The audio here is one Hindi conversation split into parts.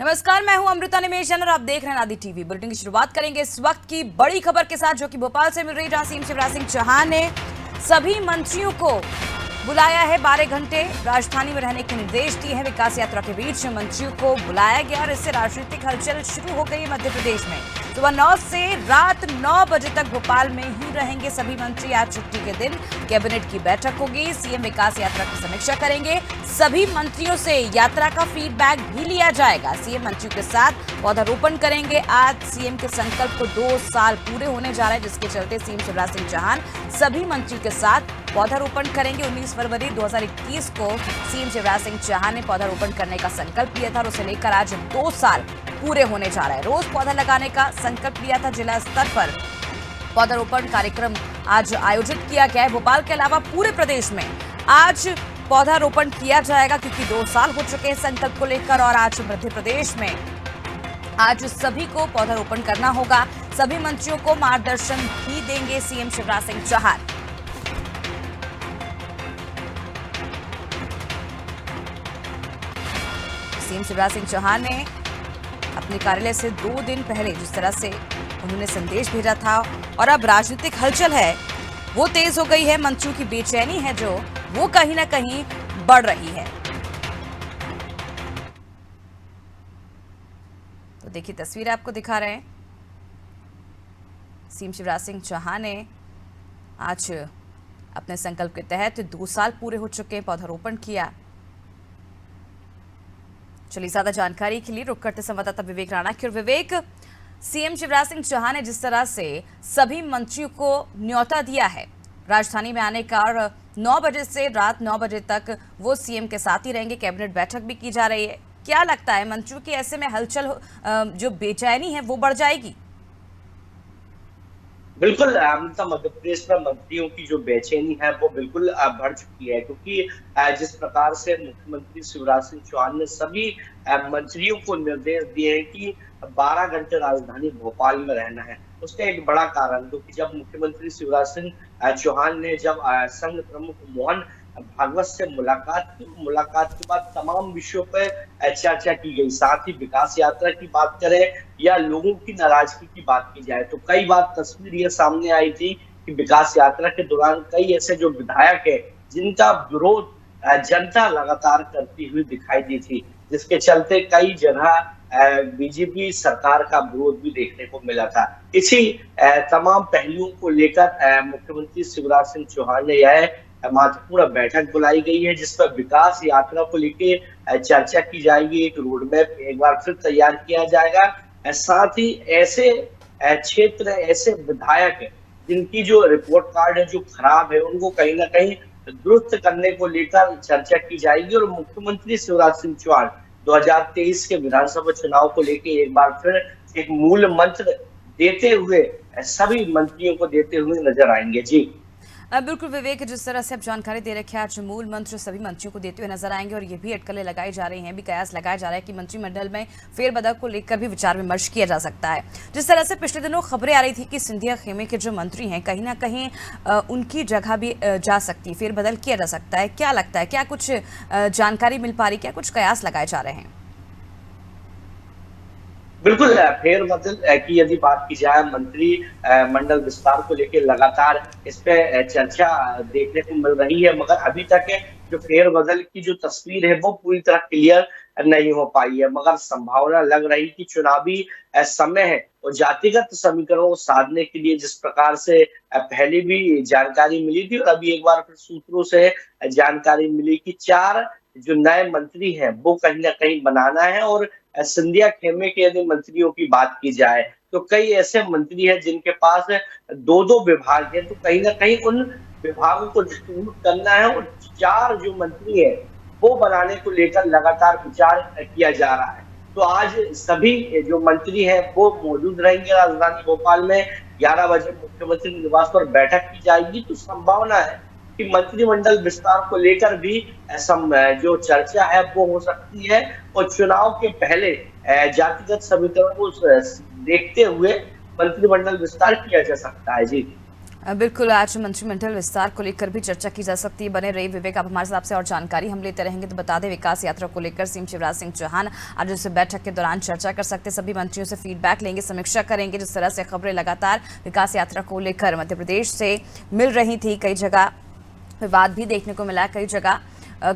नमस्कार, मैं हूं अमृता निमेश और आप देख रहे हैं आदि टीवी। बुलेटिन की शुरुआत करेंगे इस वक्त की बड़ी खबर के साथ, जो कि भोपाल से मिल रही है, जहां सीएम शिवराज सिंह चौहान ने सभी मंत्रियों को बुलाया है। 12 घंटे राजधानी में रहने के निर्देश दिए हैं। विकास यात्रा के बीच मंत्रियों को बुलाया गया और इससे राजनीतिक हलचल शुरू हो गई है मध्य प्रदेश में। सुबह 9 से रात 9 बजे तक भोपाल में ही रहेंगे सभी मंत्री। आज छुट्टी के दिन कैबिनेट की बैठक होगी। सीएम विकास यात्रा की समीक्षा करेंगे। सभी मंत्रियों से यात्रा का फीडबैक भी लिया जाएगा। सीएम मंत्रियों के साथ पौधारोपण करेंगे। आज सीएम के संकल्प को 2 साल पूरे होने जा रहे हैं, जिसके चलते सीएम शिवराज सिंह चौहान सभी मंत्रियों के साथ पौधारोपण करेंगे। 19 फरवरी 2021 को सीएम शिवराज सिंह चौहान ने पौधारोपण करने का संकल्प लिया था और उसे लेकर आज 2 साल पूरे होने जा रहा है। रोज पौधा लगाने का संकल्प लिया था। जिला स्तर पर पौधारोपण कार्यक्रम आज आयोजित किया गया है। भोपाल के अलावा पूरे प्रदेश में आज पौधारोपण किया जाएगा, क्योंकि 2 साल हो चुके हैं संकल्प को लेकर। और आज मध्य प्रदेश में आज सभी को पौधारोपण करना होगा। सभी मंत्रियों को मार्गदर्शन भी देंगे सीएम शिवराज सिंह चौहान। सीएम शिवराज सिंह चौहान ने अपने कार्यालय से 2 दिन पहले जिस तरह से उन्होंने संदेश भेजा था, और अब राजनीतिक हलचल है वो तेज हो गई है। मंत्रियों की बेचैनी है जो वो कहीं ना कहीं बढ़ रही है। तो देखिए, तस्वीरें आपको दिखा रहे हैं। सीएम शिवराज सिंह चौहान ने आज अपने संकल्प के तहत 2 साल पूरे हो चुके हैं, पौधारोपण किया। चलिए, ज्यादा जानकारी के लिए रुक करते संवाददाता विवेक राणा की। और विवेक, सीएम शिवराज सिंह चौहान ने जिस तरह से सभी मंत्रियों को न्योता दिया है राजधानी में आने का, और 9 बजे से रात 9 बजे तक वो सीएम के साथ ही रहेंगे। कैबिनेट बैठक भी की जा रही है। क्या लगता है, मंत्रियों की ऐसे में हलचल जो बेचैनी है वो बढ़ जाएगी? बिल्कुल मध्य प्रदेश में मंत्रियों की जो बेचैनी है वो बिल्कुल बढ़ चुकी है, क्योंकि जिस प्रकार से मुख्यमंत्री शिवराज सिंह चौहान ने सभी मंत्रियों को निर्देश दिए हैं कि 12 घंटे राजधानी भोपाल में रहना है। उसका एक बड़ा कारण, क्योंकि जब मुख्यमंत्री शिवराज सिंह चौहान ने जब संघ प्रमुख मोहन भागवत से मुलाकात के बाद तमाम विषयों पर चर्चा की गई। साथ ही विकास यात्रा की बात करें या लोगों की नाराजगी की बात की जाए, तो कई बार तस्वीर ये सामने आई थी कि विकास यात्रा के दौरान कई ऐसे जो विधायक है जिनका विरोध जनता लगातार करती हुई दिखाई दी थी, जिसके चलते कई जगह बीजेपी सरकार का विरोध भी देखने को मिला था। इसी तमाम पहलुओं को लेकर मुख्यमंत्री शिवराज सिंह चौहान ने यह महत्वपूर्ण बैठक बुलाई गई है, जिस पर विकास यात्रा को लेकर चर्चा की जाएगी। एक रोड मैप एक बार फिर तैयार किया जाएगा। साथ ही ऐसे क्षेत्र, ऐसे विधायक जिनकी जो रिपोर्ट कार्ड है जो खराब है, उनको कहीं ना कहीं दुरुस्त करने को लेकर चर्चा की जाएगी। और मुख्यमंत्री शिवराज सिंह चौहान 2023 के विधानसभा चुनाव को लेकर एक बार फिर एक मूल मंत्र देते हुए सभी मंत्रियों को देते हुए नजर आएंगे। जी बिल्कुल विवेक, जिस तरह से आप जानकारी दे रखे हैं, आज मूल मंत्र सभी मंत्रियों को देते हुए नजर आएंगे। और ये भी अटकलें लगाई जा रही हैं, भी कयास लगाया जा रहा है कि मंत्रिमंडल में फेरबदल को लेकर भी विचार विमर्श किया जा सकता है। जिस तरह से पिछले दिनों खबरें आ रही थी कि सिंधिया खेमे के जो मंत्री हैं, कहीं ना कहीं उनकी जगह भी जा सकती है, फेरबदल किया जा सकता है। क्या लगता है, क्या कुछ जानकारी मिल पा रही, क्या कुछ कयास लगाए जा रहे हैं? बिल्कुल, फेरबदल की यदि बात की जाए, मंत्री मंडल विस्तार को लेकर लगातार इस पे चर्चा देखने को मिल रही है, मगर अभी तक जो फेरबदल की जो तस्वीर है वो पूरी तरह क्लियर नहीं हो पाई है। मगर संभावना लग रही कि चुनावी समय है और जातिगत समीकरणों को साधने के लिए जिस प्रकार से पहले भी जानकारी मिली थी, और अभी एक बार फिर सूत्रों से जानकारी मिली कि 4 जो नए मंत्री हैं वो कहीं ना कहीं बनाना है। और सिंधिया खेमे के यदि मंत्रियों की बात की जाए, तो कई ऐसे मंत्री हैं जिनके पास 2-2 विभाग हैं, तो कहीं ना कहीं उन विभागों को डिस्ट्रीब्यूट करना है। और 4 जो मंत्री है वो बनाने को लेकर लगातार विचार किया जा रहा है। तो आज सभी जो मंत्री हैं वो मौजूद रहेंगे राजधानी भोपाल में। 11 बजे मुख्यमंत्री निवास पर बैठक की जाएगी, तो संभावना है कि मंत्रिमंडल विस्तार को लेकर भी जो चर्चा है वो हो सकती है। और चुनाव के पहले जातिगत समीकरण को देखते हुए मंत्रिमंडल विस्तार किया जा सकता है। जी बिल्कुल, आज मंत्रिमंडल विस्तार को लेकर भी चर्चा की जा सकती है। बने रही विवेक, आप हमारे साथ से और जानकारी हम लेते रहेंगे। तो बता दें, विकास यात्रा को लेकर सीएम शिवराज सिंह चौहान आज उस बैठक के दौरान चर्चा कर सकते हैं। सभी मंत्रियों से फीडबैक लेंगे, समीक्षा करेंगे। जिस तरह से खबरें लगातार विकास यात्रा को लेकर मध्य प्रदेश से मिल रही थी, कई जगह विवाद भी देखने को मिला, कई जगह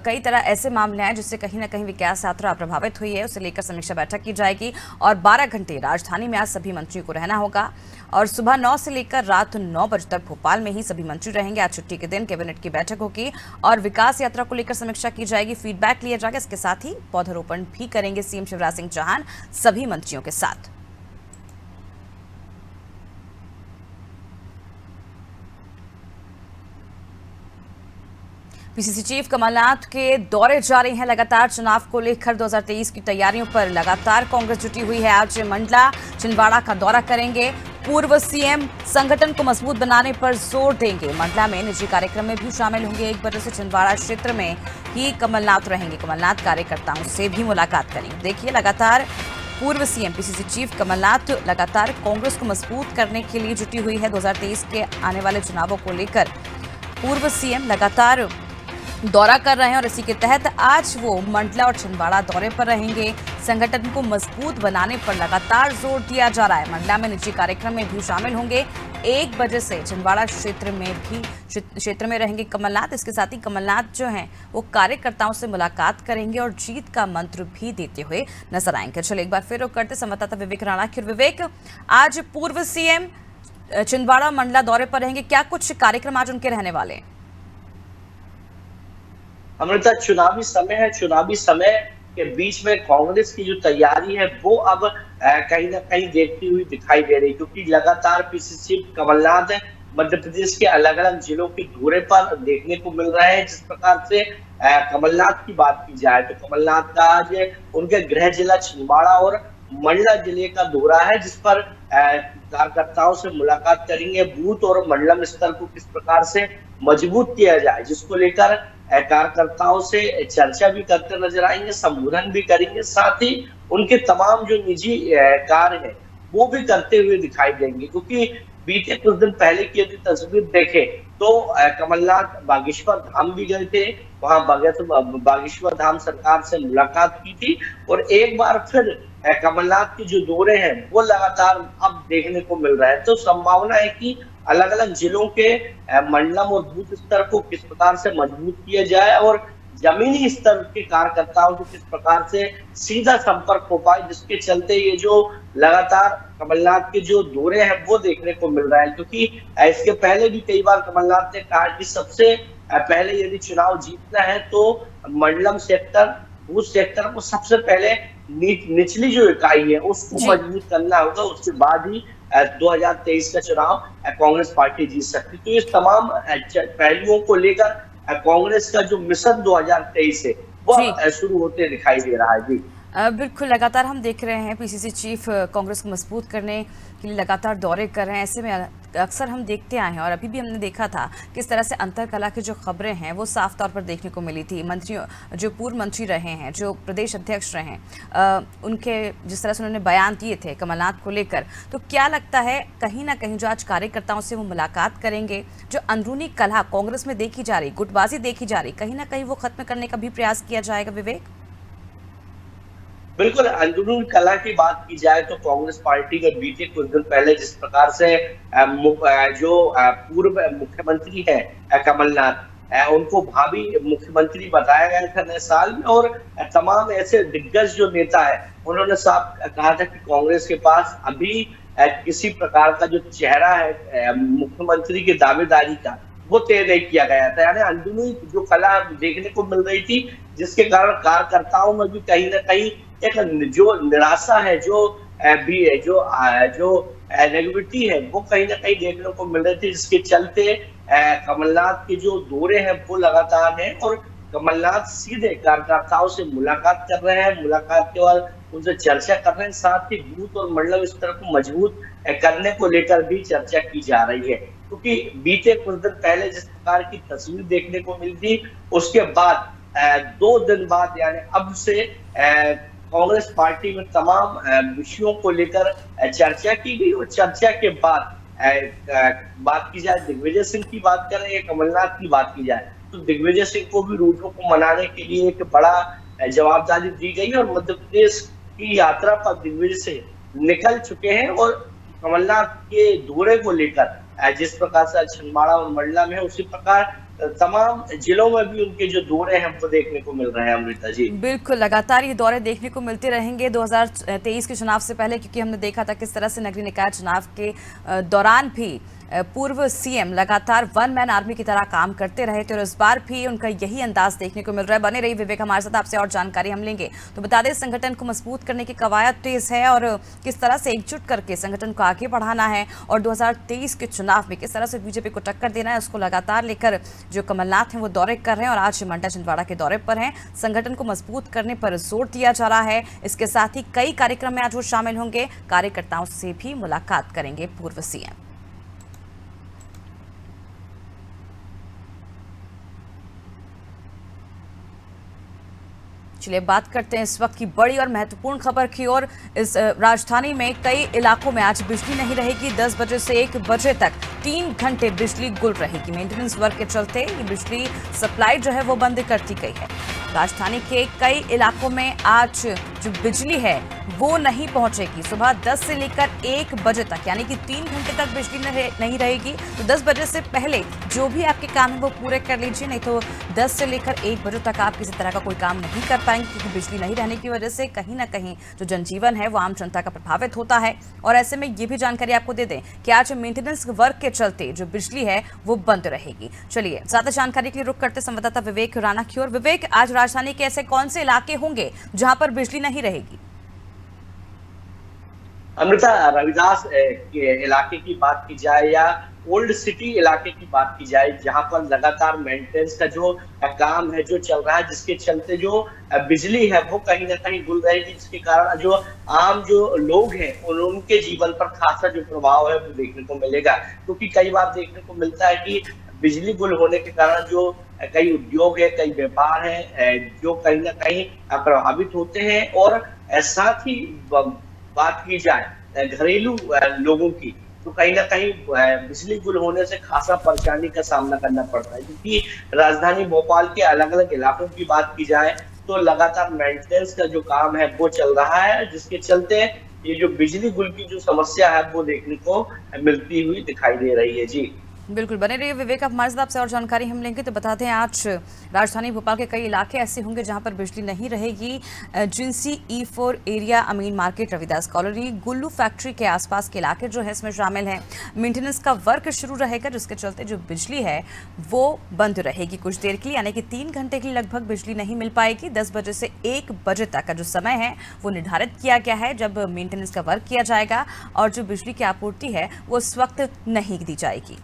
कई तरह ऐसे मामले हैं जिससे कहीं ना कहीं विकास यात्रा प्रभावित हुई है। उसे लेकर समीक्षा बैठक की जाएगी और 12 घंटे राजधानी में आज सभी मंत्रियों को रहना होगा और सुबह 9 से लेकर रात 9 बजे तक भोपाल में ही सभी मंत्री रहेंगे। आज छुट्टी के दिन कैबिनेट की बैठक होगी और विकास यात्रा को लेकर समीक्षा की जाएगी, फीडबैक लिया जाएगा। इसके साथ ही पौधारोपण भी करेंगे सीएम शिवराज सिंह चौहान सभी मंत्रियों के साथ। पीसीसी चीफ कमलनाथ के दौरे जारी हैं। लगातार चुनाव को लेकर 2023 की तैयारियों पर लगातार कांग्रेस जुटी हुई है। आज मंडला छिंदवाड़ा का दौरा करेंगे। पूर्व सीएम संगठन को मजबूत बनाने पर जोर देंगे। मंडला में निजी कार्यक्रम में भी शामिल होंगे। 1 बजे से छिंदवाड़ा क्षेत्र में ही कमलनाथ रहेंगे। कमलनाथ कार्यकर्ताओं से भी मुलाकात करेंगे। देखिए, लगातार पूर्व सीएम पीसीसी चीफ कमलनाथ लगातार कांग्रेस को मजबूत करने के लिए जुटी हुई है। 2023 के आने वाले चुनावों को लेकर पूर्व सीएम लगातार दौरा कर रहे हैं और इसी के तहत आज वो मंडला और छिंदवाड़ा दौरे पर रहेंगे। संगठन को मजबूत बनाने पर लगातार जोर दिया जा रहा है। मंडला में निजी कार्यक्रम में भी शामिल होंगे। 1 बजे से छिंदवाड़ा क्षेत्र में रहेंगे कमलनाथ। इसके साथ ही कमलनाथ जो हैं वो कार्यकर्ताओं से मुलाकात करेंगे और जीत का मंत्र भी देते हुए नजर आएंगे। चलिए एक बार फिर रुक करते संवाददाता विवेक राणा की। विवेक, आज पूर्व सीएम छिंदवाड़ा मंडला दौरे पर रहेंगे, क्या कुछ कार्यक्रम आज उनके रहने वाले हैं? अमृता, चुनावी समय है। चुनावी समय के बीच में कांग्रेस की जो तैयारी है वो अब कहीं ना कहीं देखती हुई दिखाई दे रही, क्योंकि लगातार पीसीसी कमलनाथ मध्य प्रदेश के अलग अलग जिलों के दौरे पर देखने को मिल रहे हैं। जिस प्रकार से कमलनाथ की बात की जाए तो कमलनाथ का आज उनके गृह जिला छिंदवाड़ा और मंडला जिले का दौरा है, जिस पर कार्यकर्ताओं से मुलाकात करेंगे। बूथ और मंडलम स्तर को किस प्रकार से मजबूत किया जाए, जिसको लेकर कार्यकर्ताओं से चर्चा भी करते नजर आएंगे, संबोधन भी करेंगे। साथ ही उनके तमाम जो निजी कार्य है वो भी करते हुए दिखाई देंगे, क्योंकि बीते कुछ दिन पहले की यदि तस्वीर देखें तो कमलनाथ बागेश्वर धाम भी गए थे। वहां बागेश्वर धाम सरकार से मुलाकात की थी और एक बार फिर कमलनाथ के जो दौरे हैं वो लगातार अब देखने को मिल रहा है। तो संभावना है कि अलग अलग जिलों के मंडलम और बूथ स्तर को किस प्रकार से मजबूत किया जाए और जमीनी स्तर के कार्यकर्ताओं को किस प्रकार से सीधा संपर्क हो पाए, जिसके चलते ये जो लगातार कमलनाथ के जो दौरे हैं वो देखने को मिल रहा है। क्योंकि इसके पहले भी कई बार कमलनाथ ने कहा कि सबसे पहले यदि चुनाव जीतना है तो मंडलम सेक्टर, बूथ सेक्टर को सबसे पहले निचली जो इकाई है उसको मजबूत करना होगा। उसके बाद ही 2023 का चुनाव कांग्रेस पार्टी जीत सकती। तो इस तमाम पहलुओं को लेकर कांग्रेस का जो मिशन 2023 है वो शुरू होते दिखाई दे रहा है। जी बिल्कुल, लगातार हम देख रहे हैं पीसीसी चीफ कांग्रेस को मजबूत करने के लिए लगातार दौरे कर रहे हैं। ऐसे में अक्सर हम देखते आए हैं और अभी भी हमने देखा था किस तरह से अंतरकला की जो खबरें हैं वो साफ तौर पर देखने को मिली थी। मंत्रियों, जो पूर्व मंत्री रहे हैं, जो प्रदेश अध्यक्ष रहे हैं, उनके जिस तरह से उन्होंने बयान दिए थे कमलनाथ को लेकर, तो क्या लगता है कहीं ना कहीं जो आज कार्यकर्ताओं से वो मुलाकात करेंगे, जो अंदरूनी कलह कांग्रेस में देखी जा रही, गुटबाजी देखी जा रही, कहीं ना कहीं वो खत्म करने का भी प्रयास किया जाएगा? विवेक, बिल्कुल, अंदरूनी कला की बात की जाए तो कांग्रेस पार्टी का बीते कुछ दिन पहले जिस प्रकार से जो पूर्व मुख्यमंत्री है कमलनाथ, उनको भावी मुख्यमंत्री बताया गया था नए साल में और तमाम ऐसे दिग्गज जो नेता है उन्होंने साफ कहा था कि कांग्रेस के पास अभी किसी प्रकार का जो चेहरा है मुख्यमंत्री की दावेदारी का वो तय नहीं किया गया था। यानी अंदरूनी जो कला देखने को मिल रही थी, जिसके कारण कार्यकर्ताओं में भी कहीं ना कहीं एक जो निराशा है, जो भी है, जो नेगेटिविटी है वो कहीं ना कहीं देखने को मिल रही थी, जिसके चलते कमलनाथ के जो दौरे हैं वो लगातार हैं और कमलनाथ सीधे कार्यकर्ताओं से मुलाकात कर रहे हैं। मुलाकात के बाद उनसे चर्चा कर रहे हैं। साथ ही बूथ और मंडल स्तर को मजबूत करने को लेकर भी चर्चा की जा रही है, क्योंकि बीते कुछ दिन पहले जिस प्रकार की तस्वीर देखने को मिली थी उसके बाद 2 दिन बाद यानी अब से कांग्रेस पार्टी में तमाम विषयों को लेकर चर्चा की गई और चर्चा के बाद बात की जाए दिग्विजय सिंह की बात करें या कमलनाथ की बात की जाए, तो दिग्विजय सिंह को भी रूठों को मनाने के लिए एक बड़ा जवाबदारी दी गई और मध्य प्रदेश की यात्रा पर दिग्विजय सिंह निकल चुके हैं। और कमलनाथ के दौरे को लेकर जिस प्रकार से छिंदवाड़ा और मंडला में है, उसी प्रकार तमाम जिलों में भी उनके जो दौरे हैं हमको देखने को मिल रहे हैं, अमृता जी। बिल्कुल, लगातार ये दौरे देखने को मिलते रहेंगे 2023 के चुनाव से पहले, क्योंकि हमने देखा था किस तरह से नगरीय निकाय चुनाव के दौरान भी पूर्व सीएम लगातार वन मैन आर्मी की तरह काम करते रहे थे और इस बार भी उनका यही अंदाज देखने को मिल रहा है। बने रही विवेक हमारे साथ, आपसे और जानकारी हम लेंगे। तो बता दें, संगठन को मजबूत करने की कवायद तेज है और किस तरह से एकजुट करके संगठन को आगे बढ़ाना है और 2023 के चुनाव में किस तरह से बीजेपी को टक्कर देना है, उसको लगातार लेकर जो कमलनाथ हैं वो दौरे कर रहे हैं और आज मंडला छिंदवाड़ा के दौरे पर हैं। संगठन को मजबूत करने पर जोर दिया जा रहा है। इसके साथ ही कई कार्यक्रम में आज वो शामिल होंगे, कार्यकर्ताओं से भी मुलाकात करेंगे पूर्व सीएम। चलिए बात करते हैं इस वक्त की बड़ी और महत्वपूर्ण खबर की और इस राजधानी में कई इलाकों में आज बिजली नहीं रहेगी। 10 बजे से 1 बजे तक 3 घंटे बिजली गुल रहेगी। मेंटेनेंस वर्क के चलते ये बिजली सप्लाई जो है वो बंद कर दी गई है। राजधानी के कई इलाकों में आज जो बिजली है वो नहीं पहुंचेगी। सुबह 10 से लेकर 1 बजे तक, यानी कि 3 घंटे तक बिजली नहीं रहेगी। तो 10 बजे से पहले जो भी आपके काम है वो पूरे कर लीजिए, नहीं तो 10 से लेकर 1 बजे तक आप किसी तरह का कोई काम नहीं कर पाएंगे, क्योंकि बिजली नहीं रहने की वजह से कहीं ना कहीं जो जनजीवन है वो आम जनता का प्रभावित होता है। और ऐसे में ये भी जानकारी आपको दे दें कि आज मेंटेनेंस वर्क के चलते जो बिजली है वो बंद रहेगी। चलिए ज्यादा जानकारी के लिए रुक करते संवाददाता विवेक राणा की ओर। विवेक, आज राजधानी के ऐसे कौन से इलाके होंगे जहां पर बिजली नहीं रहेगी? अमृता, रविदास के इलाके की बात की जाए या ओल्ड सिटी इलाके की बात की जाए, जहां पर लगातार मेंटेनेंस का जो काम है जो चल रहा है, जिसके चलते जो बिजली है वो कहीं ना कहीं गुल रहेगी, जिसके कारण जो आम जो लोग हैं उनके जीवन पर खासा जो प्रभाव है वो देखने को मिलेगा। क्योंकि कई बार देखने को मिलता है कि बिजली गुल होने के कारण जो कई उद्योग है, कई व्यापार है जो कहीं ना कहीं प्रभावित होते हैं। और साथ ही बात की जाए घरेलू लोगों की, तो कहीं ना कहीं बिजली गुल होने से खासा परेशानी का सामना करना पड़ता है। क्योंकि राजधानी भोपाल के अलग अलग इलाकों की बात की जाए तो लगातार मेंटेनेंस का जो काम है वो चल रहा है, जिसके चलते ये जो बिजली गुल की जो समस्या है वो देखने को मिलती हुई दिखाई दे रही है। जी बिल्कुल, बने रहिए विवेक, आप हमारे साथ आपसे और जानकारी हम लेंगे। तो बता दें, आज राजधानी भोपाल के कई इलाके ऐसे होंगे जहां पर बिजली नहीं रहेगी। जिंसी E4 एरिया, अमीन मार्केट, रविदास कॉलोनी, गुल्लू फैक्ट्री के आसपास के इलाके जो है इसमें शामिल हैं। मेंटेनेंस का वर्क शुरू रहेगा, जिसके चलते जो बिजली है वो बंद रहेगी कुछ देर के लिए, यानी कि 3 घंटे के लिए लगभग बिजली नहीं मिल पाएगी। 10 बजे से 1 बजे तक का जो समय है वो निर्धारित किया गया है जब मेंटेनेंस का वर्क किया जाएगा और जो बिजली की आपूर्ति है वो उस वक्त नहीं दी जाएगी।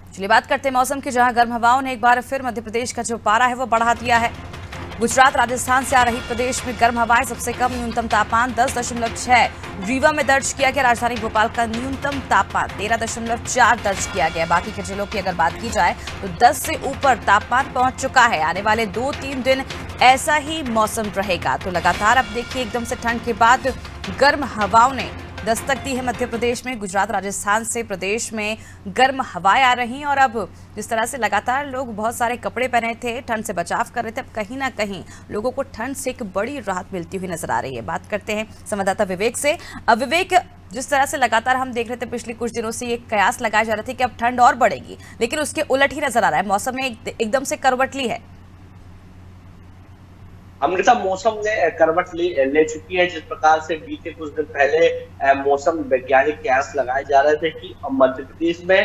चलिए बात करते हैं मौसम की, जहां गर्म हवाओं ने एक बार फिर मध्य प्रदेश का जो पारा है वो बढ़ा दिया है। गुजरात राजस्थान से आ रही प्रदेश में गर्म हवाएं, सबसे कम न्यूनतम तापमान 10.6 रीवा में दर्ज किया गया। राजधानी भोपाल का न्यूनतम तापमान 13.4 दर्ज किया गया। बाकी के जिलों की अगर बात की जाए तो 10 से ऊपर तापमान पहुंच चुका है। आने वाले 2-3 दिन ऐसा ही मौसम रहेगा। तो लगातार अब देखिए, एकदम से ठंड के बाद गर्म हवाओं ने दस्तक दी है मध्य प्रदेश में। गुजरात राजस्थान से प्रदेश में गर्म हवाएं आ रही हैं और अब जिस तरह से लगातार लोग बहुत सारे कपड़े पहने थे, ठंड से बचाव कर रहे थे, अब कहीं ना कहीं लोगों को ठंड से एक बड़ी राहत मिलती हुई नजर आ रही है। बात करते हैं संवाददाता विवेक से। अब विवेक, जिस तरह से लगातार हम देख रहे थे पिछले कुछ दिनों से ये कयास लगाए जा रहे थे कि अब ठंड और बढ़ेगी, लेकिन उसके उलट ही नजर आ रहा है। मौसम में एकदम से करवट ली है। अमृता, मौसम ने करवट ले चुकी है। जिस प्रकार से बीते कुछ दिन पहले मौसम वैज्ञानिक कयास लगाए जा रहे थे कि मध्य प्रदेश में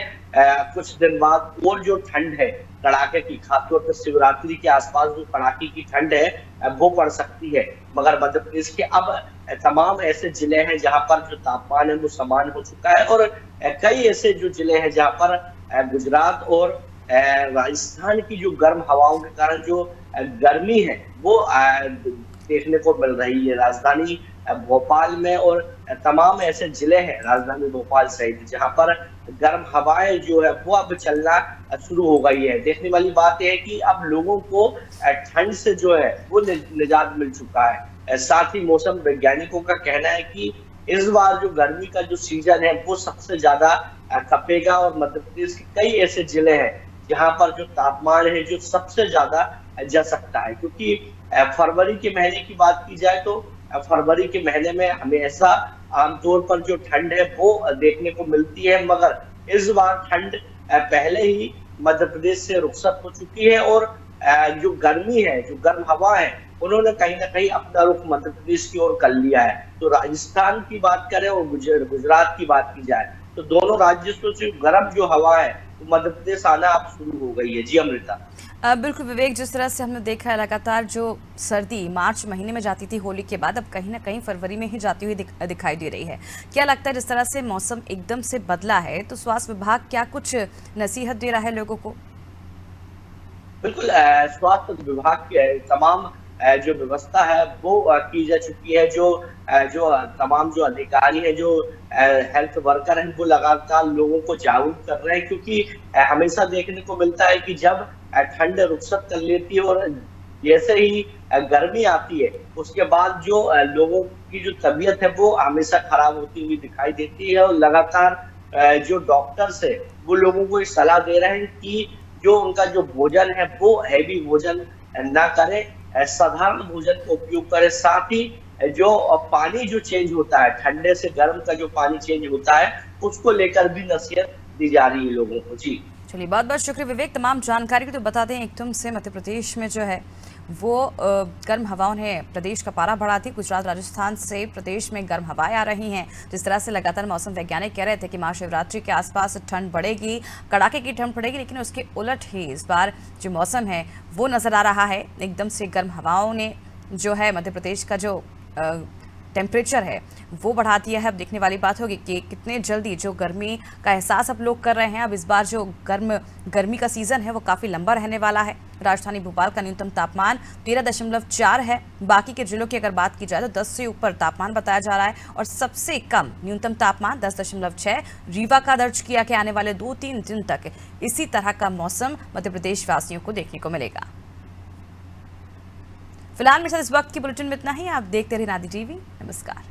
कुछ दिन बाद और जो ठंड है कड़ाके की, खासतौर पर शिवरात्रि के आसपास जो कड़ाके की ठंड है वो पड़ सकती है। मगर मध्य प्रदेश के अब तमाम ऐसे जिले हैं जहां पर जो तापमान है वो समान हो चुका है और कई ऐसे जो जिले हैं जहां पर गुजरात और राजस्थान की जो गर्म हवाओं के कारण जो गर्मी है वो देखने को मिल रही है राजधानी भोपाल में। और तमाम ऐसे जिले हैं राजधानी भोपाल सहित जहां पर गर्म हवाएं जो है वो अब चलना शुरू हो गई है। देखने वाली बात यह है कि अब लोगों को ठंड से जो है वो निजात मिल चुका है। साथ ही मौसम वैज्ञानिकों का कहना है कि इस बार जो गर्मी का जो सीजन है वो सबसे ज्यादा खपेगा और मध्य प्रदेश के कई ऐसे जिले हैं जहां पर जो तापमान है जो सबसे ज्यादा जा सकता है, क्योंकि फरवरी के महीने की बात की जाए तो फरवरी के महीने में हमेशा आमतौर पर जो ठंड है वो देखने को मिलती है, मगर इस बार ठंड पहले ही मध्य प्रदेश से रुखसत हो चुकी है और जो गर्मी है, जो गर्म हवा है, उन्होंने कहीं ना कहीं अपना रुख मध्य प्रदेश की ओर कर लिया है। तो राजस्थान की बात करें और गुजरात की बात की जाए तो दोनों राज्यों से गर्म जो हवा है तो मध्य प्रदेश आना अब शुरू हो गई है। जी अमृता। बिल्कुल विवेक, जिस तरह से हमने देखा है लगातार जो सर्दी मार्च महीने में जाती थी होली के बाद, अब कहीं ना कहीं फरवरी में ही जाती हुई दिखाई दे रही है। क्या लगता है जिस तरह से मौसम एकदम से बदला है तो स्वास्थ्य विभाग क्या कुछ नसीहत दे रहा है लोगों को? बिल्कुल, स्वास्थ्य विभाग के तमाम जो व्यवस्था है वो की जा चुकी है। जो तमाम जो अधिकारी हैं, जो हेल्थ वर्कर हैं, वो लगातार लोगों को जागरूक कर रहे हैं, क्योंकि हमेशा देखने को मिलता है कि जब ठंड रुखसत कर लेती है और जैसे ही गर्मी आती है उसके बाद जो लोगों की जो तबीयत है वो हमेशा खराब होती हुई दिखाई देती है। और लगातार जो डॉक्टर्स है वो लोगों को इस सलाह दे रहे हैं कि जो उनका जो भोजन है वो हैवी भोजन ना करें, साधारण भोजन का उपयोग करें। साथ ही जो पानी जो चेंज होता है, ठंडे से गर्म का जो पानी चेंज होता है, उसको लेकर भी नसीहत दी जा रही है लोगों को। जी चलिए, बहुत बहुत शुक्रिया विवेक तमाम जानकारी की। तो बता दें एकदम से मध्य प्रदेश में जो है वो गर्म हवाओं ने प्रदेश का पारा बढ़ा दी। गुजरात राजस्थान से प्रदेश में गर्म हवाएं आ रही हैं। जिस तरह से लगातार मौसम वैज्ञानिक कह रहे थे कि महाशिवरात्रि के आसपास ठंड बढ़ेगी, कड़ाके की ठंड पड़ेगी, लेकिन उसके उलट ही इस बार जो मौसम है वो नज़र आ रहा है। एकदम से गर्म हवाओं ने जो है मध्य प्रदेश का जो टेम्परेचर है वो बढ़ा दिया है। अब देखने वाली बात होगी कि कितने जल्दी जो गर्मी का एहसास अब लोग कर रहे हैं। अब इस बार जो गर्मी का सीज़न है वो काफ़ी लंबा रहने वाला है। राजधानी भोपाल का न्यूनतम तापमान 13.4 है। बाकी के जिलों की अगर बात की जाए तो 10 से ऊपर तापमान बताया जा रहा है और सबसे कम न्यूनतम तापमान 10.6 रीवा का दर्ज किया कि आने वाले 2-3 दिन तक इसी तरह का मौसम मध्य प्रदेश वासियों को देखने को मिलेगा। फिलहाल मेरे साथ इस वक्त की बुलेटिन में इतना ही। आप देखते रहिए नादी टीवी। नमस्कार।